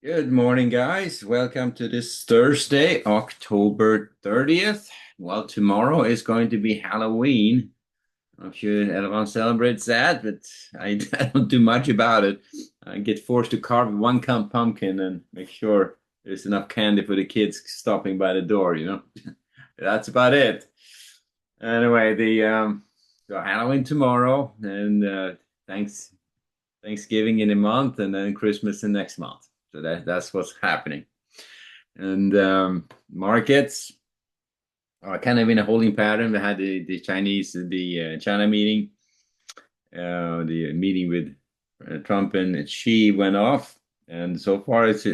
Good morning, guys. Welcome to this Thursday, October 30th. Well, tomorrow is going to be Halloween. I'm sure everyone celebrates that, but I, I don't do much about it. I get forced to carve one pumpkin and make sure there's enough candy for the kids stopping by the door. That's about it. Anyway, so Halloween tomorrow, and Thanksgiving in a month, and then Christmas in next month. So that's what's happening. And markets are kind of in a holding pattern. We had the China meeting, the meeting with Trump and Xi went off. And so far, it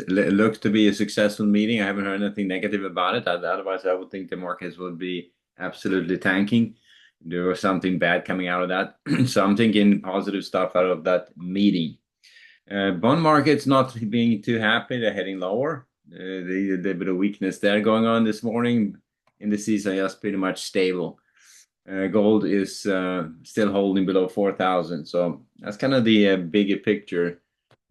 looks to be a successful meeting. I haven't heard anything negative about it. Otherwise, I would think the markets would be absolutely tanking. There was something bad coming out of that. So I'm thinking positive stuff out of that meeting. Bond market's not being too happy. They're heading lower. The bit of weakness there going on this morning. Indices are just pretty much stable. Gold is still holding below 4,000. So that's kind of the bigger picture.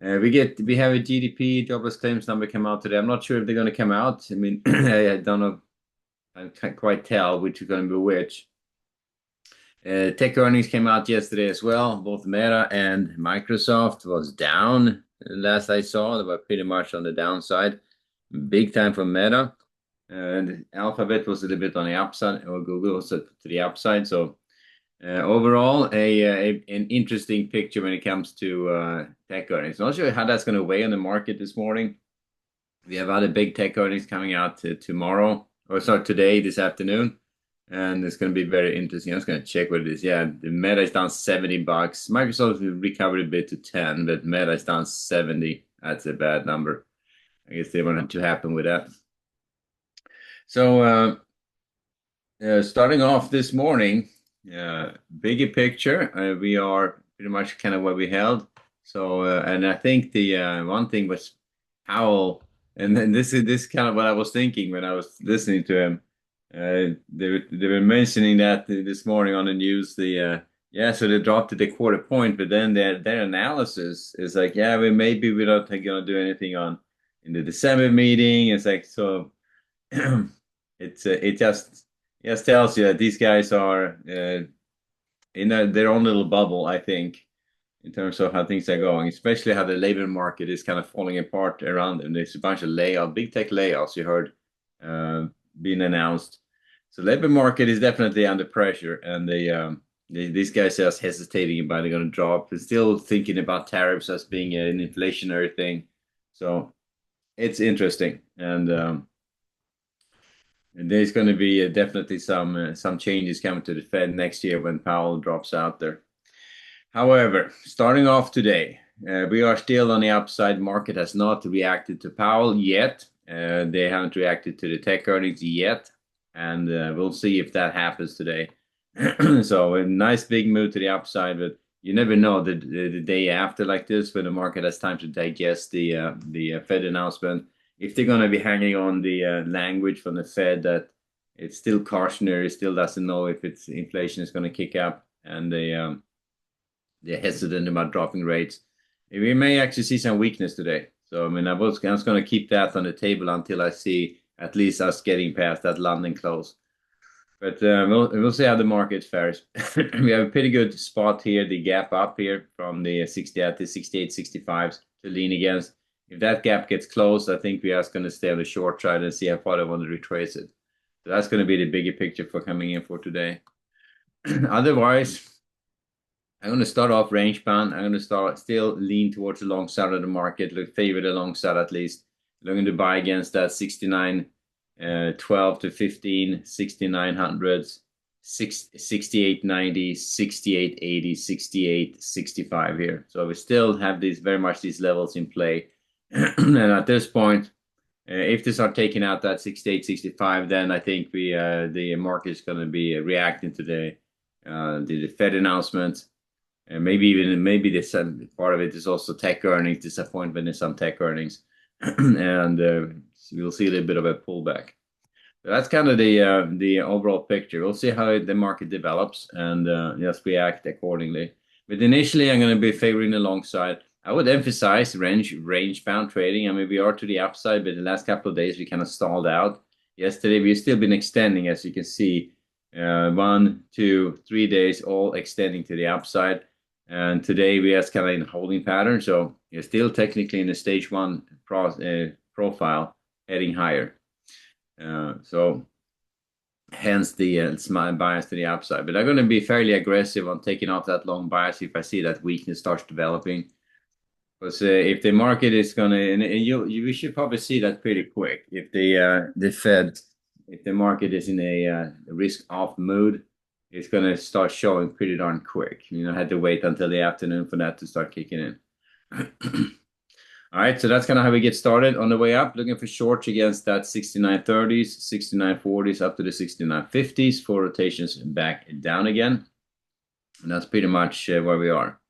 We have a GDP jobless claims number come out today. I'm not sure if they're going to come out. I mean, I don't know. I can't quite tell which is going to be which. Tech earnings came out yesterday as well. Both Meta and Microsoft was down. Last I saw, they were pretty much on the downside. Big time for Meta. And Alphabet was a little bit on the upside, or Google was to the upside. So overall, an interesting picture when it comes to tech earnings. Not sure how that's going to weigh on the market this morning. We have other big tech earnings coming out tomorrow, or sorry, today, this afternoon. And it's going to be very interesting. I'm just going to check what it is. Yeah, the Meta is down $70. Microsoft recovered a bit to 10, but Meta is down 70. That's a bad number. I guess they wanted to happen with that. So starting off this morning, bigger picture, we are pretty much kind of where we held. So and I think the one thing was Powell, and then this is kind of what I was thinking when I was listening to him. They were mentioning that this morning on the news. So they dropped it a quarter point, but then their analysis is like, yeah, we're not going to do anything in the December meeting. It's like so. It just tells you that these guys are in their own little bubble, I think, in terms of how things are going, especially how the labor market is kind of falling apart around them. There's a bunch of big tech layoffs you heard being announced. So labor market is definitely under pressure, and these guys are just hesitating about they're going to drop. They're still thinking about tariffs as being an inflationary thing. So it's interesting, and there's going to be definitely some changes coming to the Fed next year when Powell drops out there. However, starting off today, we are still on the upside. Market has not reacted to Powell yet. They haven't reacted to the tech earnings yet, and we'll see if that happens today. So a nice big move to the upside, but you never know the day after like this when the market has time to digest the Fed announcement. If they're going to be hanging on the language from the Fed that it's still cautionary, still doesn't know if it's inflation is going to kick up, and they're hesitant about dropping rates. We may actually see some weakness today. So, I mean, I was going to keep that on the table until I see at least us getting past that London close. But we'll see how the market fares. We have a pretty good spot here, the gap up here from the 60 at the 68, 65s to lean against. If that gap gets closed, I think we are just going to stay on the short side and see how far they want to retrace it. So that's going to be the bigger picture for coming in for today. Otherwise, I'm going to start off range bound. I'm going to still lean towards the long side of the market, favor the long side at least. Looking to buy against that 69, 12 to 15, 6900s, 6890, 6880, 6865 here. So we still have very much these levels in play. And at this point, if they start taking out that 68, 65, then I think the market is going to be reacting to the Fed announcement. And maybe this part of it is also tech earnings, disappointment in some tech earnings, and we'll see a little bit of a pullback. So that's kind of the overall picture. We'll see how the market develops and just react accordingly. But initially, I'm going to be favoring the long side. I would emphasize range bound trading. I mean, we are to the upside, but the last couple of days we kind of stalled out. Yesterday we've still been extending, as you can see, 1, 2, 3 days all extending to the upside. And today we are kind of in a holding pattern, so you're still technically in a stage one profile heading higher. So hence the small bias to the upside. But I'm going to be fairly aggressive on taking off that long bias if I see that weakness starts developing. Because if the market is going to, and we should probably see that pretty quick. If the Fed, if the market is in a risk-off mood, it's going to start showing pretty darn quick. Had to wait until the afternoon for that to start kicking in. All right, so that's kind of how we get started. On the way up, looking for shorts against that 69.30s, 69.40s up to the 69.50s for rotations back down again. And that's pretty much where we are.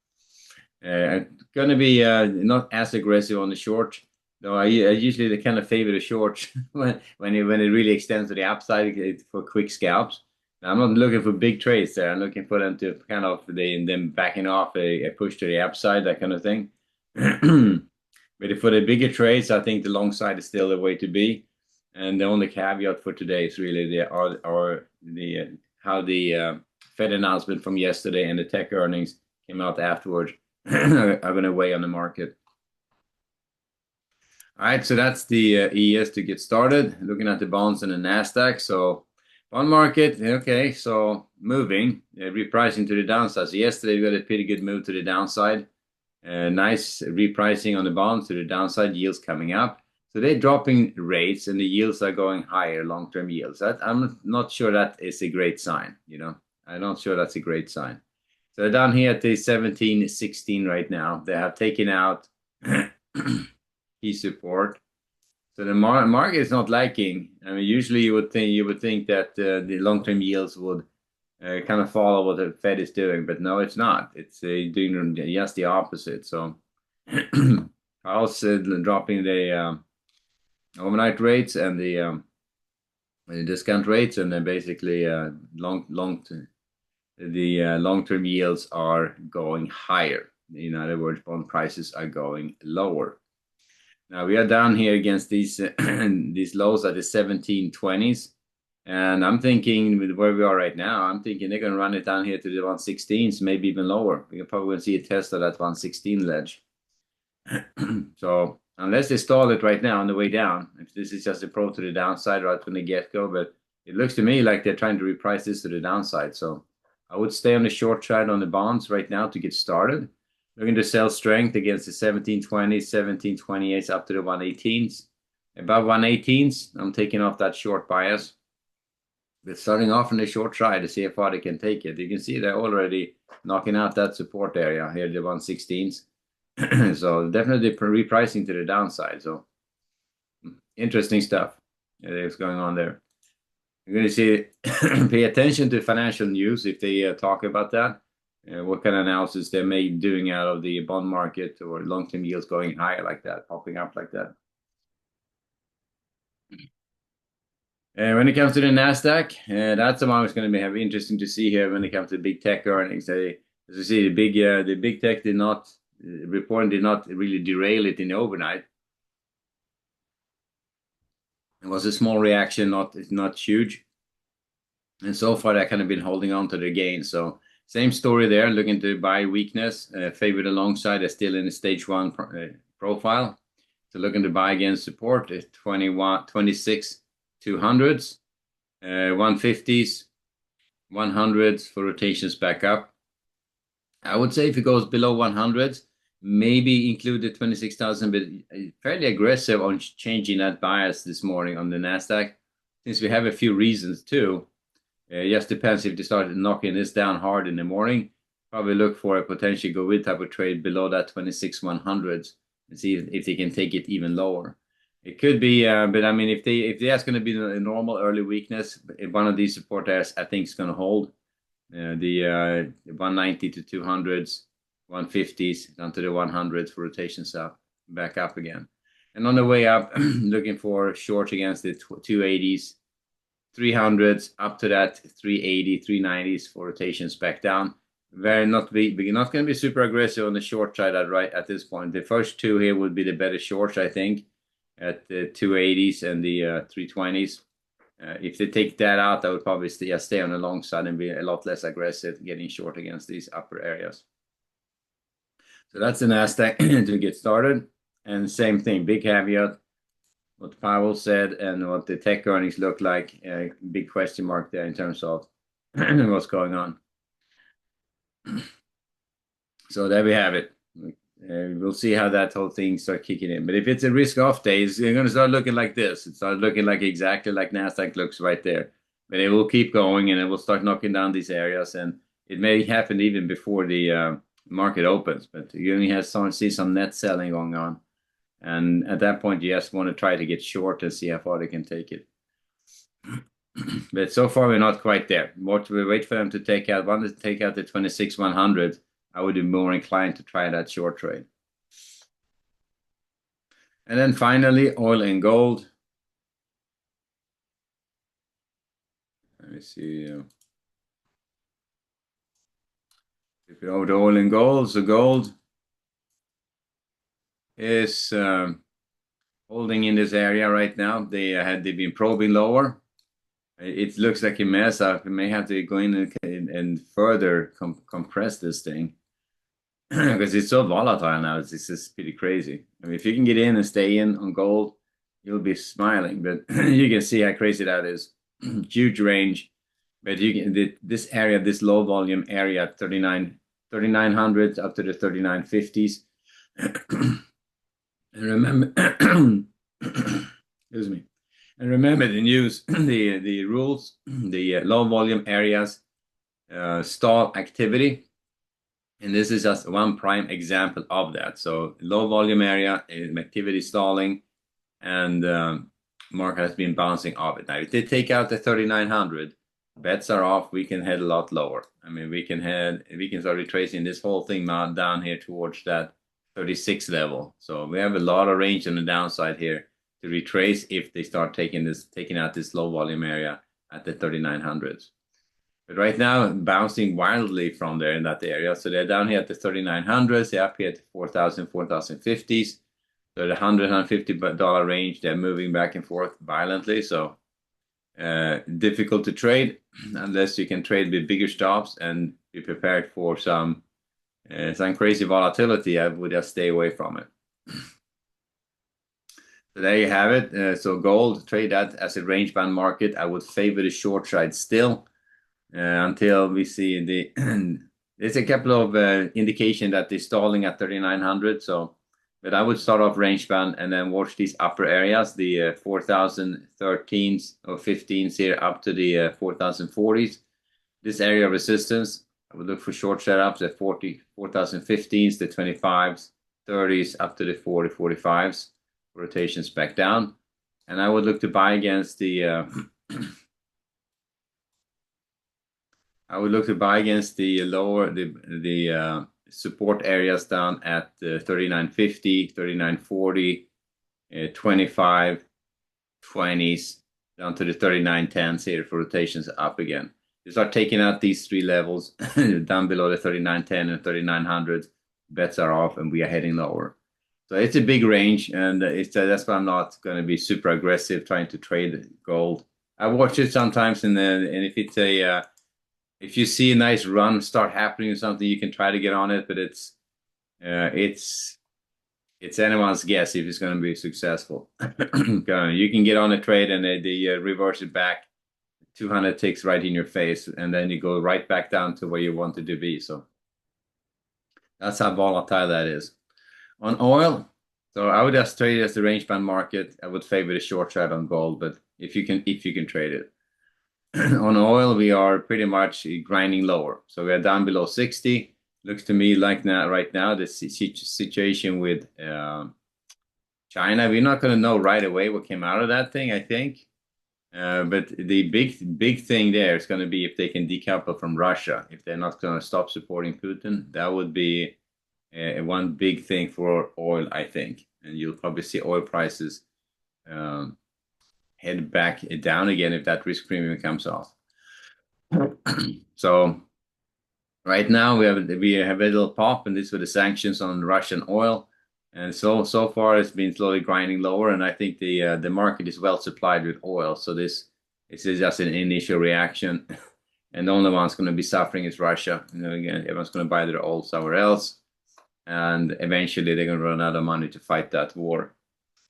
Going to be not as aggressive on the short, though. I usually kind of favor the short when it really extends to the upside for quick scalps. Now, I'm not looking for big trades there. I'm looking for them to kind of them backing off a push to the upside, that kind of thing. But for the bigger trades, I think the long side is still the way to be. And the only caveat for today is really how the Fed announcement from yesterday and the tech earnings came out afterwards are going to weigh on the market. All right, so that's the ES to get started. Looking at the bonds and the NASDAQ. So bond market, okay, so moving, repricing to the downside. So yesterday we got a pretty good move to the downside. Nice repricing on the bonds to the downside, yields coming up. So they're dropping rates and the yields are going higher, long-term yields. I'm not sure that is a great sign, I'm not sure that's a great sign. So they're down here at the 17.16 right now. They have taken out key support. So the market is not liking. I mean, usually you would think that the long-term yields would kind of follow what the Fed is doing, but no, it's not. It's doing just the opposite. So also dropping the overnight rates and the discount rates, and then basically long-term yields are going higher. In other words, bond prices are going lower. Now we are down here against these these lows at the 17.20s. And I'm thinking with where we are right now, I'm thinking they're going to run it down here to the 116s, maybe even lower. We're probably going to see a test of that 116 ledge. So unless they stall it right now on the way down, if this is just a probe to the downside right from the get-go, but it looks to me like they're trying to reprice this to the downside. So I would stay on the short side on the bonds right now to get started. Looking to sell strength against the 1720s, 1728s up to the 118s. Above 118s, I'm taking off that short bias. But starting off on the short side to see how far they can take it. You can see they're already knocking out that support area here, the 116s. So definitely repricing to the downside. So interesting stuff is going on there. You're going to see, pay attention to financial news if they talk about that. What kind of analysis they may be doing out of the bond market or long-term yields going higher like that, popping up like that. When it comes to the NASDAQ, that's the one that's going to be interesting to see here when it comes to big tech earnings. As you see, the big tech did not really derail it in the overnight. It was a small reaction, not huge. And so far, they've kind of been holding on to their gains. So same story there, looking to buy weakness, favored alongside, they're still in a stage one profile. So looking to buy against support is 26 200s, 150s, 100s for rotations back up. I would say if it goes below 100s, maybe include the 26,000, but fairly aggressive on changing that bias this morning on the NASDAQ, since we have a few reasons too. It just depends if they start knocking this down hard in the morning. Probably look for a potentially go with type of trade below that 26 100s and see if they can take it even lower. It could be, but I mean, if that's going to be a normal early weakness, one of these support areas I think is going to hold the 190 to 200s, 150s down to the 100s for rotations up, back up again. And on the way up, looking for short against the 280s, 300s up to that 380, 390s for rotations back down. very not be not going to be super aggressive on the short side at this point. The first two here would be the better shorts, I think, at the 280s and the 320s. If they take that out, I would probably stay on the long side and be a lot less aggressive getting short against these upper areas. So that's the Nasdaq to get started. And same thing, big caveat, what Powell said and what the tech earnings look like. Big question mark there in terms of what's going on. So there we have it. We'll see how that whole thing starts kicking in. But if it's a risk-off day, it's going to start looking like this. It starts looking like exactly like Nasdaq looks right there. But it will keep going, and it will start knocking down these areas. And it may happen even before the market opens. But you only see some net selling going on. And at that point, you just want to try to get short and see how far they can take it. But so far, we're not quite there. We wait for them to take out. Once they take out the 26,100, I would be more inclined to try that short trade. And then finally, oil and gold. Let me see. If you over to oil and gold, so gold is holding in this area right now. They've been probing lower. It looks like a mess. I may have to go in and further compress this thing because it's so volatile now. It's just pretty crazy. I mean, if you can get in and stay in on gold, you'll be smiling. But you can see how crazy that is. Huge range. But you can this area, this low volume area, 3900 up to the 3950s. And remember, excuse me. And remember the news, the rules, the low volume areas, stall activity. And this is just one prime example of that. So low volume area, activity stalling, and market has been bouncing off it. Now, if they take out the 3900, bets are off. We can head a lot lower. I mean, we can start retracing this whole thing down here towards that 36 level. So we have a lot of range on the downside here to retrace if they start taking out this low volume area at the 3900s. But right now, bouncing wildly from there in that area. So they're down here at the 3900s, they're up here at the 4000, 4050s. So the $100, $150 range, they're moving back and forth violently. So difficult to trade unless you can trade with bigger stops and be prepared for some crazy volatility. I would just stay away from it. So there you have it. So gold, trade that as a range band market. I would favor the short side still until we see there's a couple of indication that they're stalling at 3900. So, but I would start off range band and then watch these upper areas, the 4013s or 15s here up to the 4040s. This area of resistance, I would look for short setups at 4015s, the 25s, 30s up to the 4045s. Rotations back down, and I would look to buy against the lower the support areas down at 3950, 3940, 25, 20s down to the 3910s here for rotations up again. You start taking out these three levels down below the 3910 and 3900, bets are off and we are heading lower. So it's a big range, and that's why I'm not going to be super aggressive trying to trade gold. I watch it sometimes, and if it's if you see a nice run start happening or something, you can try to get on it, but it's anyone's guess if it's going to be successful. You can get on a trade and they reverse it back, 200 ticks right in your face, and then you go right back down to where you wanted to be. So that's how volatile that is. On oil, so I would just trade it as the range band market. I would favor the short side on gold, but if you can trade it. On oil, we are pretty much grinding lower. So we are down below 60. Looks to me like right now, the situation with China, we're not going to know right away what came out of that thing, I think. But the big thing there is going to be if they can decouple from Russia. If they're not going to stop supporting Putin, that would be one big thing for oil, I think. And you'll probably see oil prices head back down again if that risk premium comes off. So Right now we have a little pop, and this with the sanctions on Russian oil, and so far it's been slowly grinding lower, and I think the market is well supplied with oil, so this is just an initial reaction, and the only one's going to be suffering is Russia. You know, again, everyone's going to buy their oil somewhere else, and eventually they're going to run out of money to fight that war.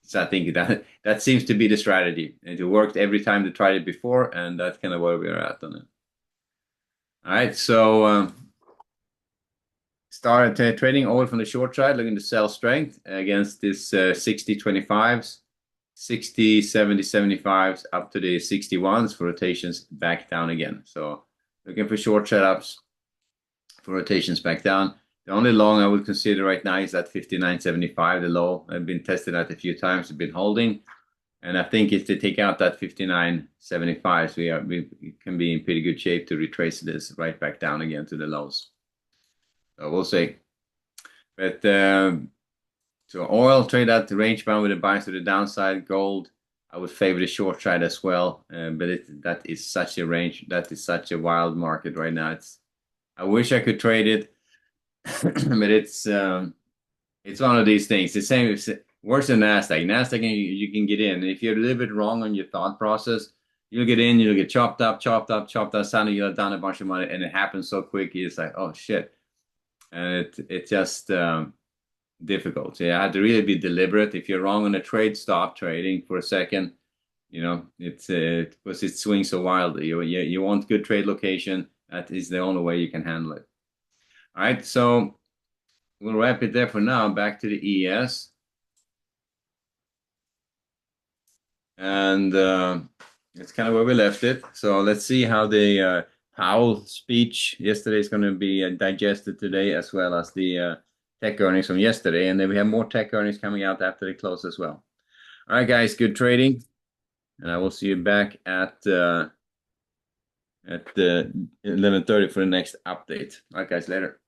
So I think that seems to be the strategy. It worked every time they tried it before, and that's kind of where we're at on it. All right, so started trading oil from the short side, looking to sell strength against this 60-25s, 60, 70, 75s up to the 61s for rotations back down again. So looking for short setups for rotations back down. The only long I would consider right now is that 59.75, the low. I've been tested that a few times, I've been holding. And I think if they take out that 59.75, we can be in pretty good shape to retrace this right back down again to the lows. So we'll see. But so oil trade at the range bound with a bias to the downside. Gold, I would favor the short side as well. But that is such a range. That is such a wild market right now. I wish I could trade it, but it's one of these things. The same. It's worse than Nasdaq. Nasdaq, you can get in. If you're a little bit wrong on your thought process, you'll get in. You'll get chopped up. Suddenly you'll have done a bunch of money, and it happens so quick. It's like, oh shit, and it's just difficult. So you have to really be deliberate. If you're wrong on a trade, stop trading for a second. You know, it's because it swings so wildly. You want good trade location. That is the only way you can handle it. All right, so we'll wrap it there for now. Back to the ES. And it's kind of where we left it. So let's see how the Powell speech yesterday is going to be digested today, as well as the tech earnings from yesterday. And then we have more tech earnings coming out after they close as well. All right, guys, good trading. And I will see you back at 11:30 for the next update. All right, guys, later.